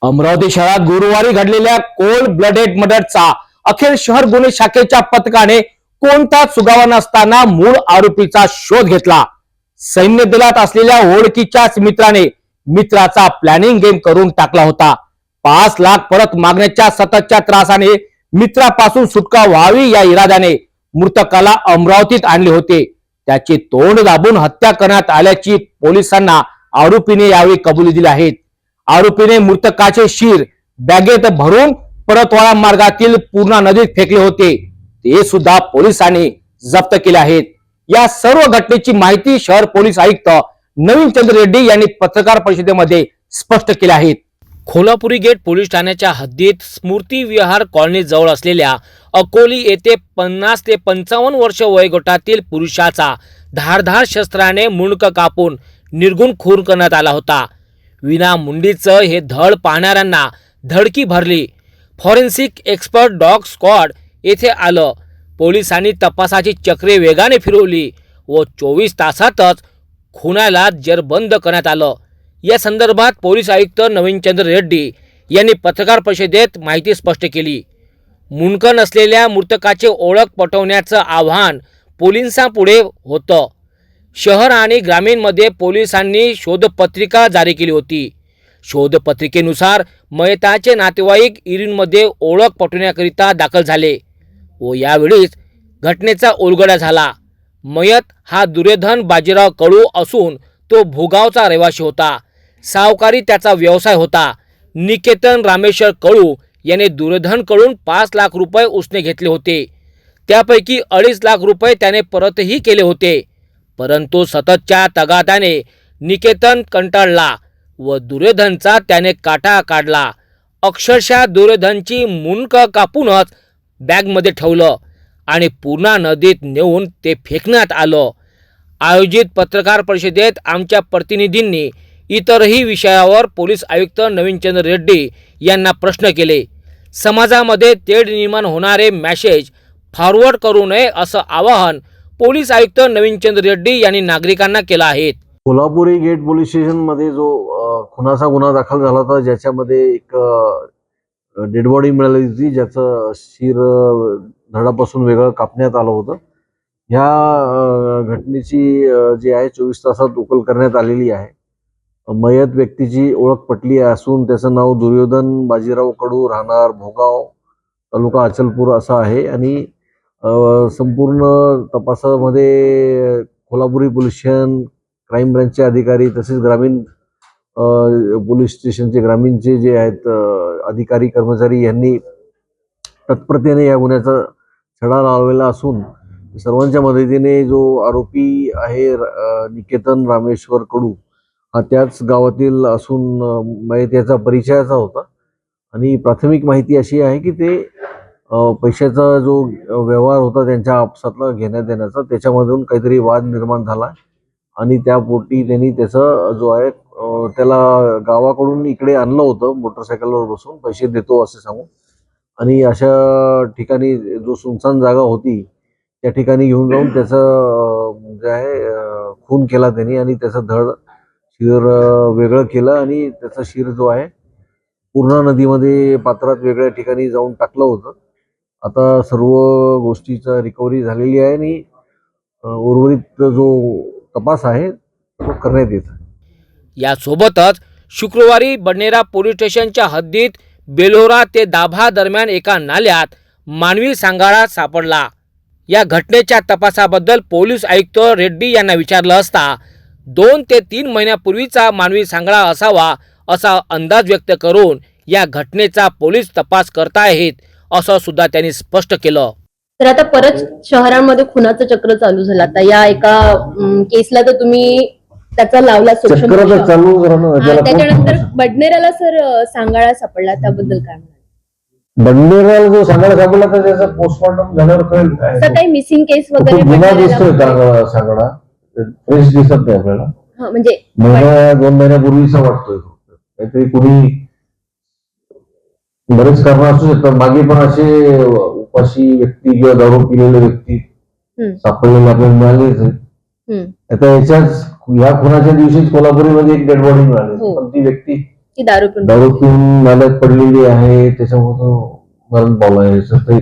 अमरावती शहरात गुरुवारी घडलेल्या कोल्ड ब्लडेड मर्डरचा अखेर शहर गुन्हे शाखेच्या पथकाने कोणताच सुगावा नसताना मूळ आरोपीचा शोध घेतला। सैन्य दलात असलेल्या ओळखीच्याच मित्राने मित्राचा प्लॅनिंग गेम करून टाकला होता। 5 लाख परत मागण्याच्या सततच्या त्रासाने मित्रापासून सुटका व्हावी या इराद्याने मृतकाला अमरावतीत आणले होते। त्याची तोंड दाबून हत्या करण्यात आल्याची पोलिसांना आरोपीने यावेळी कबुली दिली आहे। आरोपीने मृतकाचे शीर बॅगेत भरून परतवाडा मार्गातील पूर्णा नदीत फेकले होते, ते सुद्धा पोलिसांनी जप्त केले आहेत। या सर्व घटनेची माहिती शहर पोलीस आयुक्त नवीन चंद्र रेड्डी यांनी पत्रकार परिषदेमध्ये स्पष्ट केले आहे। कोल्हापुरी गेट पोलीस ठाण्याच्या हद्दीत स्मृती विहार कॉलनी जवळ असलेल्या अकोली येथे 50 ते 55 वर्ष वयोगटातील पुरुषाचा धारधार शस्त्राने मुंडक कापून निर्गुण खून करण्यात आला होता। विना मुंडीचं हे धड पाहणाऱ्यांना धडकी भरली। फॉरेन्सिक एक्सपर्ट डॉग स्क्वॉड येथे आलं। पोलिसांनी तपासाची चक्रे वेगाने फिरवली व 24 तासातच खुनाला जेरबंद करण्यात आलं। या संदर्भात पोलीस आयुक्त नवीनचंद्र रेड्डी यांनी पत्रकार परिषदेत माहिती स्पष्ट केली। मुंडक नसलेल्या मृतकाचे ओळख पटवण्याचं आव्हान पोलिसांपुढे होतं। शहर आणि ग्रामीणमध्ये पोलिसांनी शोधपत्रिका जारी केली होती। शोधपत्रिकेनुसार मयताचे नातेवाईक इरीनमध्ये ओळख पटवण्याकरिता दाखल झाले व यावेळीच घटनेचा उलगडा झाला। मयत हा दुर्योधन बाजीराव कडू असून तो भोगावचा रहिवासी होता। सावकारी त्याचा व्यवसाय होता। निकेतन रामेश्वर कडू याने दुर्योधनकडून 5 लाख रुपये उसने घेतले होते, त्यापैकी 2.5 लाख रुपये त्याने परतही केले होते। परंतु सततच्या तगाद्याने निकेतन कंटाळला व दुर्योधनचा त्याने काटा काढला। अक्षरशः दुर्योधनची मुंडक कापूनच बॅगमध्ये ठेवलं आणि पूर्णा नदीत नेऊन ते फेकण्यात आलं। आयोजित पत्रकार परिषदेत आमच्या प्रतिनिधींनी इतरही विषयावर पोलीस आयुक्त नवीनचंद्र रेड्डी यांना प्रश्न केले। समाजामध्ये तेढ निर्माण होणारे मेसेज फॉरवर्ड करू नये असं आवाहन पोलीस आयुक्त नवीनचंद्र रेड्डी यांनी नागरिकांना केलं आहे। कोल्हापुरी गेट पोलीस स्टेशन मध्ये जो खुनाचा गुन्हा दाखल झाला होता, ज्याच्यामध्ये एक डेड बॉडी मिळाली होती, ज्याचं शिर धडापासून वेगळं कापण्यात आलं होतं। ह्या घटनेची जी आहे 24 तासात उकल करण्यात आलेली आहे। मयत व्यक्तीची ओळख पटली असून त्याचं नाव दुर्योधन बाजीराव कडू, राहणार भोगाव, तालुका अचलपूर असं आहे। आणि संपूर्ण तपासामध्ये कोल्हापुरी पोलीस स्टेशन, क्राईम ब्रँचचे अधिकारी तसेच ग्रामीण पोलीस स्टेशनचे ग्रामीणचे जे आहेत अधिकारी कर्मचारी यांनी तत्परतेने या गुन्ह्याचा छडा लावलेला असून सर्वांच्या मदतीने जो आरोपी आहे निकेतन रामेश्वर कडू हा त्याच गावातील असून त्याचा परिचयाचा होता। आणि प्राथमिक माहिती अशी आहे की ते पैशाचा जो व्यवहार होता त्यांच्या आपसातला घेण्यात देण्याचा, त्याच्यामधून काहीतरी वाद निर्माण झाला आणि त्यापोटी त्यांनी त्याचा जो आहे त्याला गावाकडून इकडे आणलं होतं मोटरसायकलवर बसून, पैसे देतो असे सांगून। आणि अशा ठिकाणी जो सुनसान जागा होती त्या ठिकाणी घेऊन जाऊन त्याचं जे आहे खून केला त्यांनी आणि त्याचं धड शिर वेगळं केलं आणि त्याचा शिर जो आहे पूर्णा नदीमध्ये पात्रात वेगळ्या ठिकाणी जाऊन टाकलं होतं। आता सर्व गोष्टीचा रिकव्हरी झालेली आहे आणि उर्वरित जो तपास आहे तो करण्यात येत आहे। यासोबतच शुक्रवारी बडनेरा पोलीस स्टेशनच्या हद्दीत बेलोरा ते दाभा दरम्यान एका नाल्यात मानवी सांगाडा सापडला। या घटनेच्या तपासाबद्दल पोलीस आयुक्त रेड्डी यांना विचारलं असता 2 ते 3 महिन्यापूर्वीचा मानवी सांगाडा असावा असा अंदाज व्यक्त करून या घटनेचा पोलीस तपास करतायत असं सुद्धा त्यांनी स्पष्ट केलं। तर आता परत शहरांमध्ये खुनाचं चक्र चालू झालं। आता या एका केसला तर तुम्ही त्याचा लावला सोशल मीडिया, त्याच्यानंतर बडनेराला सर सांगाडा सापडला, त्याबद्दल काय म्हणाल? बडनेराला जो सांगाडा सापडला तर त्याचा पोस्टमॉर्टम झाल्यावर कळेल काय काही मिसिंग केस वगैरे गुन्हा दिसतोय का सांगाडा फ्रेश दिसत नाही आपल्याला, म्हणजे 2 महिन्यापूर्वीचा वाटतोय। काहीतरी कुणी बरेच कारण असू शकतात, मागे पण असे उपाशी व्यक्ती किंवा दारू पिलेले व्यक्ती सापडलेले आपल्याला मिळालेच आहेत। आता ह्या खुनाच्या दिवशीच कोल्हापुरीमध्ये एक डेड बॉडी मिळाली, पण ती व्यक्ती की दारू पिऊन? दारू पिऊन नाल्यात पडलेली आहे, त्याच्यामुळे तो मरण पावला आहे. याचं ते